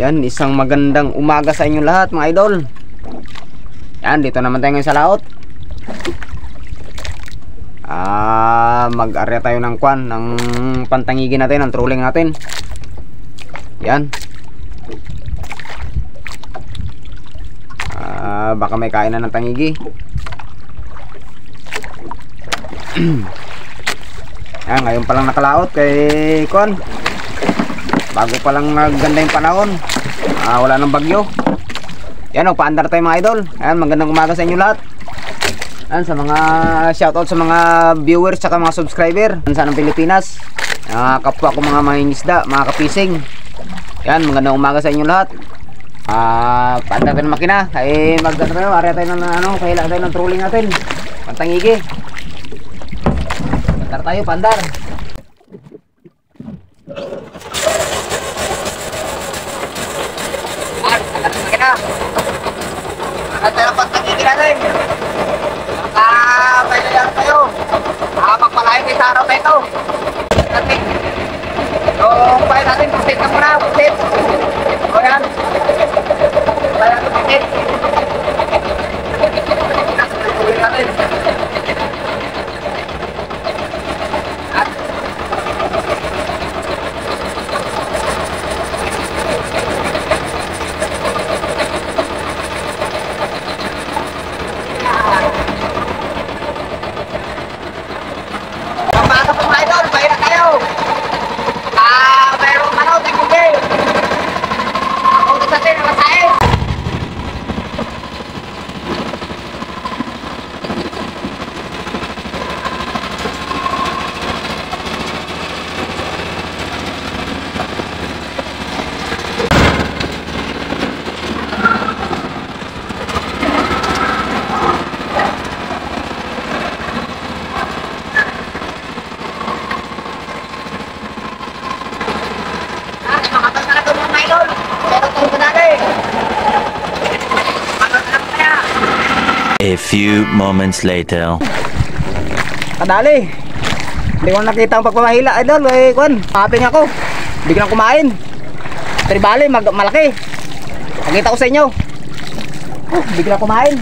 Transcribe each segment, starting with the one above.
Yan, isang magandang umaga sa inyo lahat mga idol. Yan, dito naman tayo ngayon sa laot. Mag-area tayo ng kwan, ng pantangigin natin, ng trolling natin. Yan. Baka may kain na ng tangigi. Yan, ngayon palang nakalaot kay kwan. Bago pa lang naganda yung panahon. Wala nang bagyo. Yan, paandar tayo mga idol. Ayan, magandang umaga sa inyo lahat. Ayan, sa mga shoutout sa mga viewers saka mga subscriber sa ng Pilipinas. Kapwa ko mga mangingisda, mga kapising. Yan, magandang umaga sa inyo lahat. Paandar tayo ng makina. Ay maganda tayo, area tayo ng kailangan tayo ng trolling natin. Pantangigi. Paandar tayo, paandar. At tayo pagtagigil natin. Makapailayan tayo. Magpalahin kayo sa araw na ito. Yung pahay natin, pusit na muna, pusit. O yan. Pahay natin, pusit. Tuloy natin. A few moments later. Kadali. Hindi ko nakita ang pagpapahila idol. Kwan, haping ako. Biglang kumain. Tribali, malaki. Nakita ko sa inyo. Biglang kumain.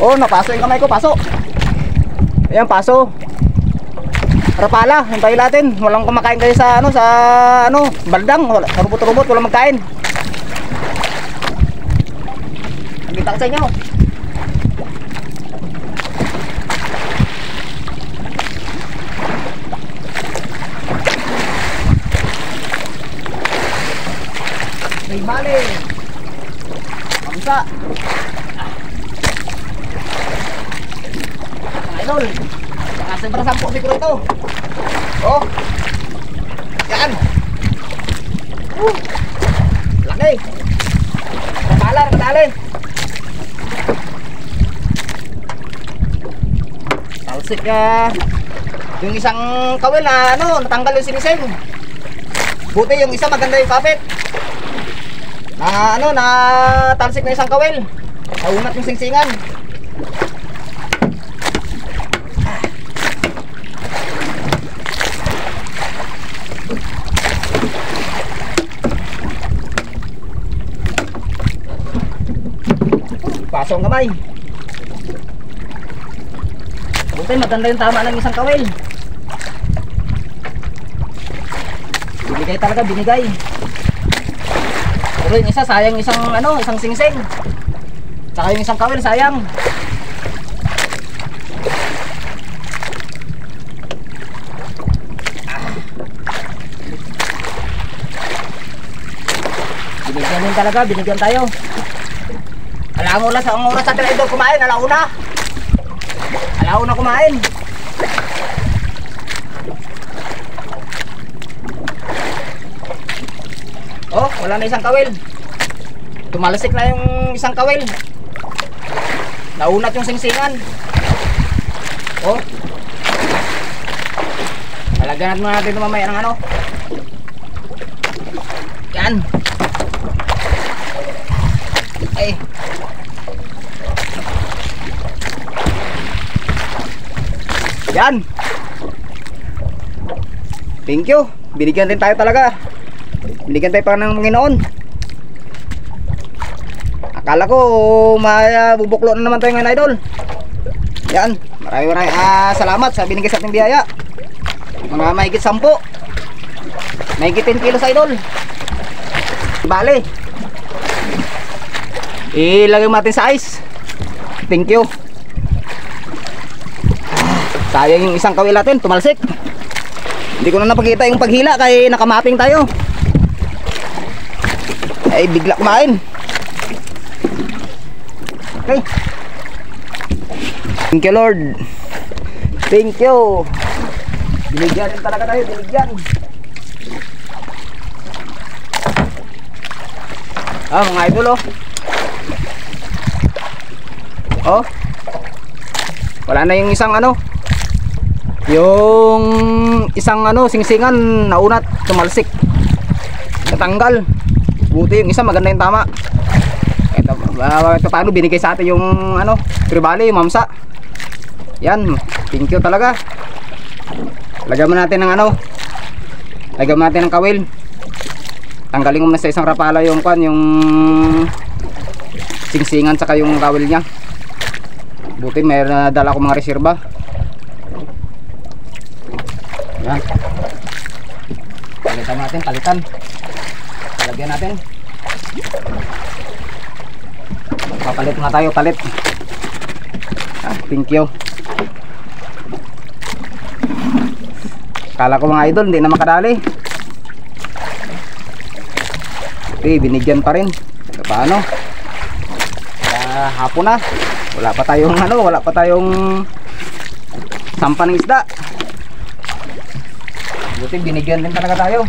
Napaso yung kamay ko, paso. Ayan, paso. Rapala, hintayin natin. Walang kumakain kayo sa baldang. Sa rubot-rubot, walang magkain. Nakita ko sa inyo. Bali. Kamsa. Mga idol. Kasi para 10 siguro ito. Yan. Laki. Kapala, kadali. Talsik yung isang kawil na natanggal yung siniseng. Buti yung isa maganda yung kapit. Talsik na isang kawil. Naunat yung singsingan. Paso ang kamay. Buti maganda yung tama ng isang kawil. Binigay talaga, binigay. Pero yung isa sayang isang singsing. Tsaka yung isang kawil sayang. Binigyan din talaga, binigyan tayo. Ang oras sa idol kumain, alauna kumain. Wala na isang kawil. Tumalasik na yung isang kawil. Naunat yung singsingan. Talagyan natin ito mamaya ng Yan. Ay. Yan. Thank you. Binigyan din tayo talaga. Binigyan tayo pa ng Panginoon. Akala ko mabubuklo na naman tayo ngayon, idol. Yan, maraming salamat sa binigay sa ating biyaya. Mga mahigit 10, mahigit 10 kilos, idol. Bale, ilagay mo natin sa ice. Thank you. Sayang yung isang kawil natin, tumalsik. Hindi ko na napakita yung paghila kaya nakamapping tayo. Ay bigla kumain. Okay. Thank you, Lord. Thank you. Binigyan din talaga tayo, binigyan. Mga idol, oh. Oh. Wala na yung isang ano. Yung isang ano, singsingan naunat, tumalsik. Natanggal. Buti yung isa maganda yung tama. Ito paano binigay sa atin yung ano, tribali, yung mamsa. Yan, thank you talaga. Lagyan mo natin ng ano, lagyan mo natin ng kawil. Tanggalin mo na sa isang rapala yung kwan, yung singsingan saka yung kawil niya. Buti may dala ko mga reserba. Yan. Palitan natin, palitan. Lagyan natin. Papalit nga tayo, palit. Thank you. Kala ko mga idol, hindi na makadali. Okay, binigyan pa rin. So, paano? Hapon na. Wala pa tayong ano, wala pa tayong sampa ng isda. Buti binigyan din talaga tayo.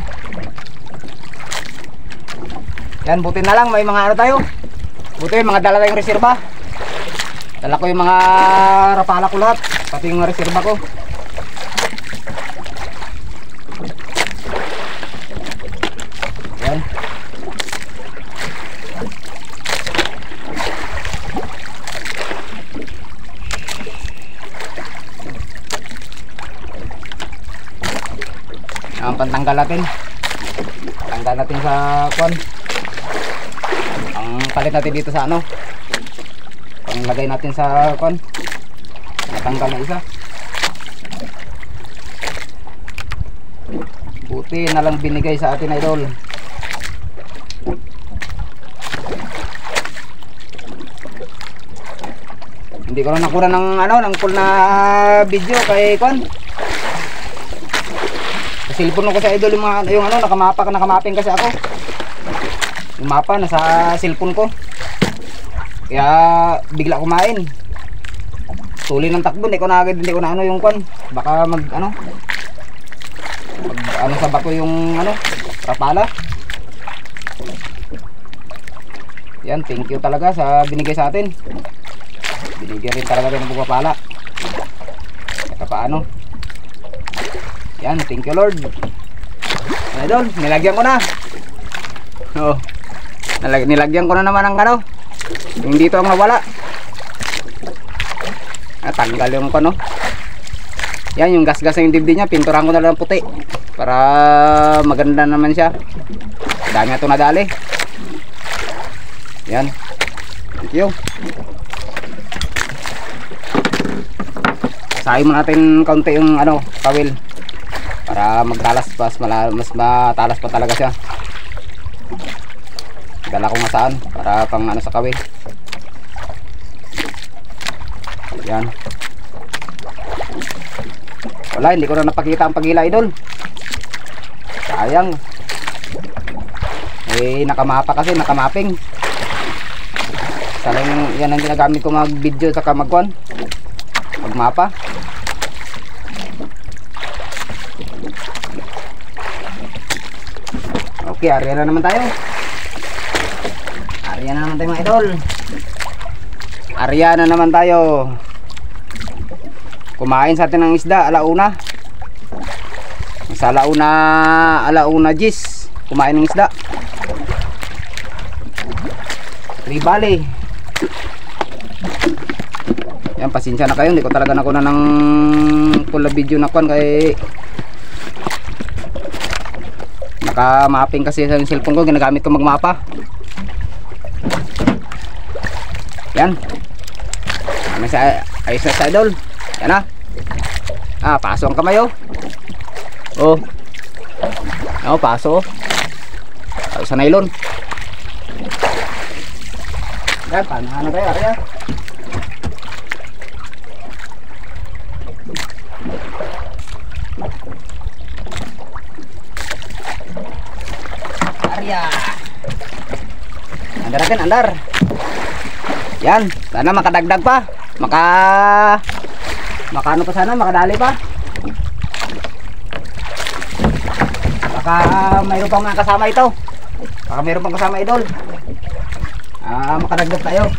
Yan, buti na lang may mga ano tayo. Buti may mga dala tayong reserba. Dala ko yung mga rapala ko lahat, pati yung reserba ko. Yan. Ang pantanggal natin. Tanggal natin sa kon. Ang palit natin dito sa ano. Ang lagay natin sa kon. Natanggal na isa. Buti na lang binigay sa atin, idol. Hindi ko na nakuha ng ano, ng full na video kay kon. Sa cellphone ko sa idol yung ano, nakamapping kasi ako. Yung mapa nasa cellphone ko. Kaya bigla kumain. Tuloy ng takbo, hindi ko na ano yung kon. Baka mag ano sa bato yung ano, rapala. Yan, thank you talaga sa binigay sa atin. Binigyan rin talaga rin ng pagpapala. Ito paano. Yan, thank you, Lord. Idol, nilagyan ko na. Oo. Nilagyan ko na naman ang ano. Yung dito ang nawala. Tanggal yung ano. Yan, yung gas-gas yung dibdib niya, pinturahan ko na lang puti para maganda naman siya. Dami ito nadali. Yan. Thank you. Sahin mo natin kaunti yung ano, kawil para magtalas mas matalas pa talaga siya. Dala ko nga saan para pang ano sa kawil. Yan. Wala, hindi ko na napakita ang paghila, idol. Sayang. Nakamapa kasi, nakamapping. Saling yan ang ginagamit ko mag-video saka magkuhan. Magmapa. Okay, area na naman tayo. Area na naman tayo, mga idol. Area na naman tayo. Kumain sa atin ng isda, alauna. Sa alauna gis. Kumain ng isda. Ribali. Yan, pasensya na kayo. Hindi ko talaga nakuna ng full video na kuhan kay Naka-mapping kasi sa cellphone ko, ginagamit ko magmapa. Yan. Ayos na sa idol. Yan na. Paso ang kamay oh. Oh. Paso oh. Sa nylon. Yan, panahan na tayo. Arya. Arya. Andar natin, andar. Yan, sana makadagdag pa. Makano pa sana, makadali pa. Baka mayroon pang mga kasama ito. Baka mayroon pang kasama idol. Makadagdag tayo.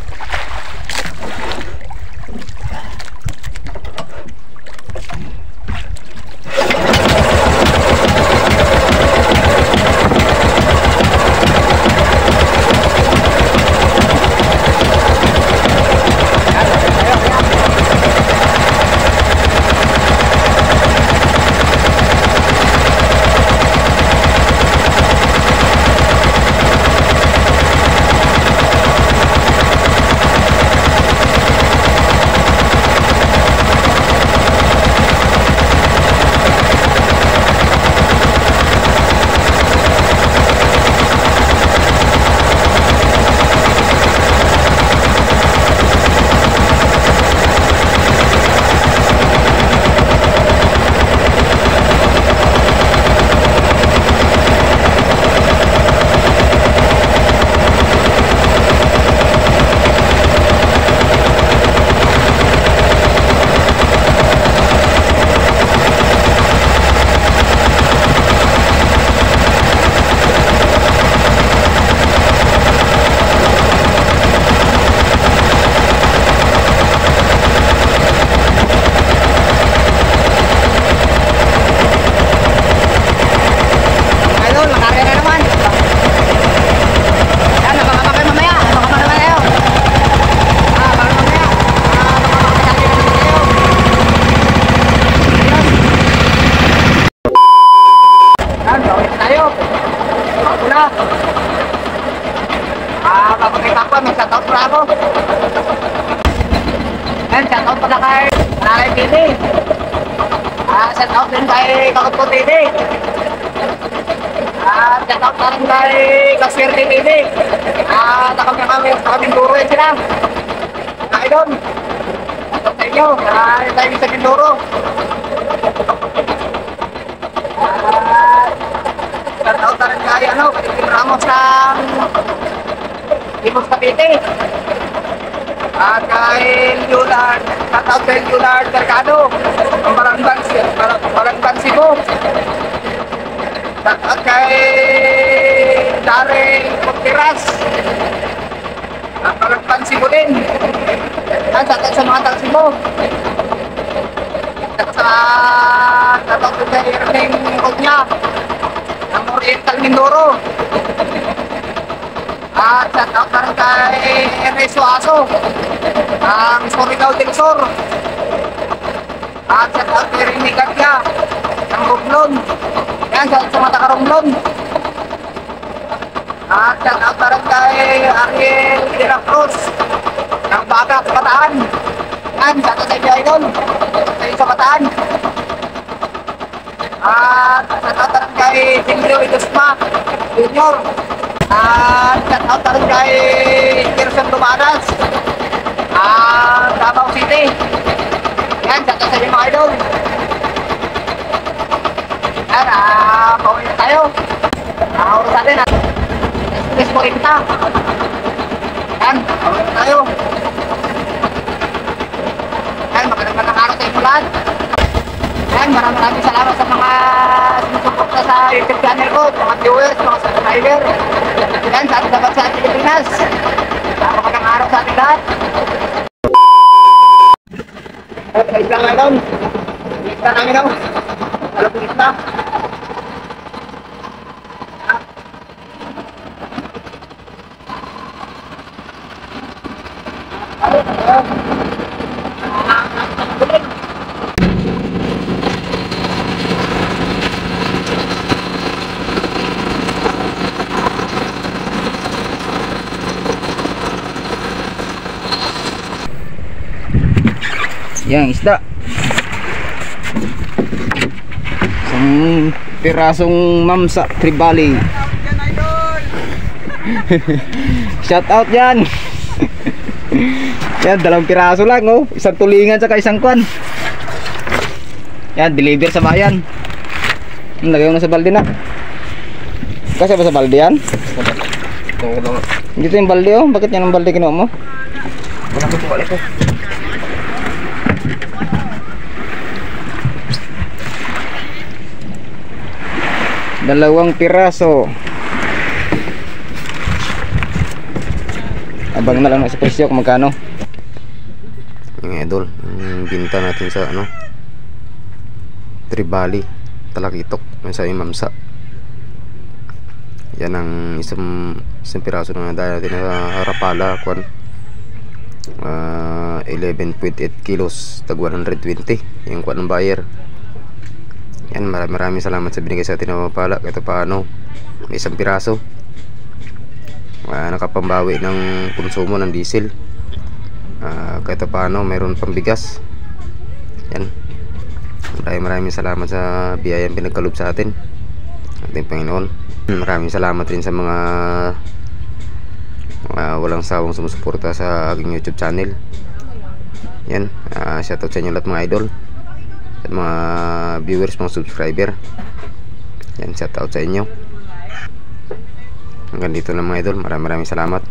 Shoutout din kay Kakot TV. Shoutout na rin kay Kaswerte TV. Nakapinduro yun sila. Ay doon. Shoutout sa inyo. Tayo sa Pinduro. Shoutout na rin kay Kim Ramos ng Imos Cavite. At kay Yulard. Shoutout kay Yulard Mercado. Ang Balangban Cebu. Shoutout kay Darren Contreras. Ang Balangban Cebu din. Shoutout sa mga taga Cebu. Shoutout kay Erling Cogna ng Oriental Mindoro. At shoutout na rin kay Ernesto Aso ang Surigao del Sur. At shoutout kay Remy Garcia ng Romblon. Yan, shoutout sa mga taga-Romblon. At shoutout na rin kay Ariel de la Cruz ng Bagat, Bataan. Yan, shoutout sa inyo idol. Sa inyo sa Bataan. At shoutout na rin kay Silvio Idusma Junior. At shoutout na rin kay Gerson Dumanas Davao City. Yan, shoutout sa inyo mga idol. Yan, pauwi na tayo. Oras natin Express 40. Yan, pauwi na tayo. Yan, magandang araw sa inyo lahat. Yan, maraming salamat sa mga sumusuporta sa YouTube channel ko, mga viewers, mga subscriber. Yan, sa ating dapat sa ating Pilipinas. Magandang araw sa ating lahat. Guys lang na doon. Lista namin daw. Alam po lista. Yang isda. Isang pirasong mamsa tribali. Shout out yan. Yan, 2 piraso lang oh. Isang tulingan saka isang kwan. Yan, deliver sa bayan. Lagay mo na sa balde na. Kasi ba sa balde yan? Dito yung balde oh. Bakit yan ang balde kinuha mo? Wala ko balik ko. 2 piraso. Abang na lang sa presyo kung magkano. Yung idol, yung binta natin sa ano, Tribali, Talakitok, sa Imamsa. Yan ang isang piraso na dahil natin na Rapala, 11.8 kilos, tag 120 yung kwan ng buyer. Yan, maraming salamat sa binigay sa atin na Rapala. Ito paano, may 1 piraso. Nakapambawi ng konsumo ng diesel. Kahit paano mayroon pambigas. Yan, maraming salamat sa biyayang pinagkalob sa atin ating Panginoon. Maraming salamat rin sa mga walang sawang sumusuporta sa aking YouTube channel. Yan, shoutout sa inyo lahat mga idol at mga viewers, mga subscriber. Yan, shoutout sa inyo. Hanggang dito lang mga idol. Maraming salamat.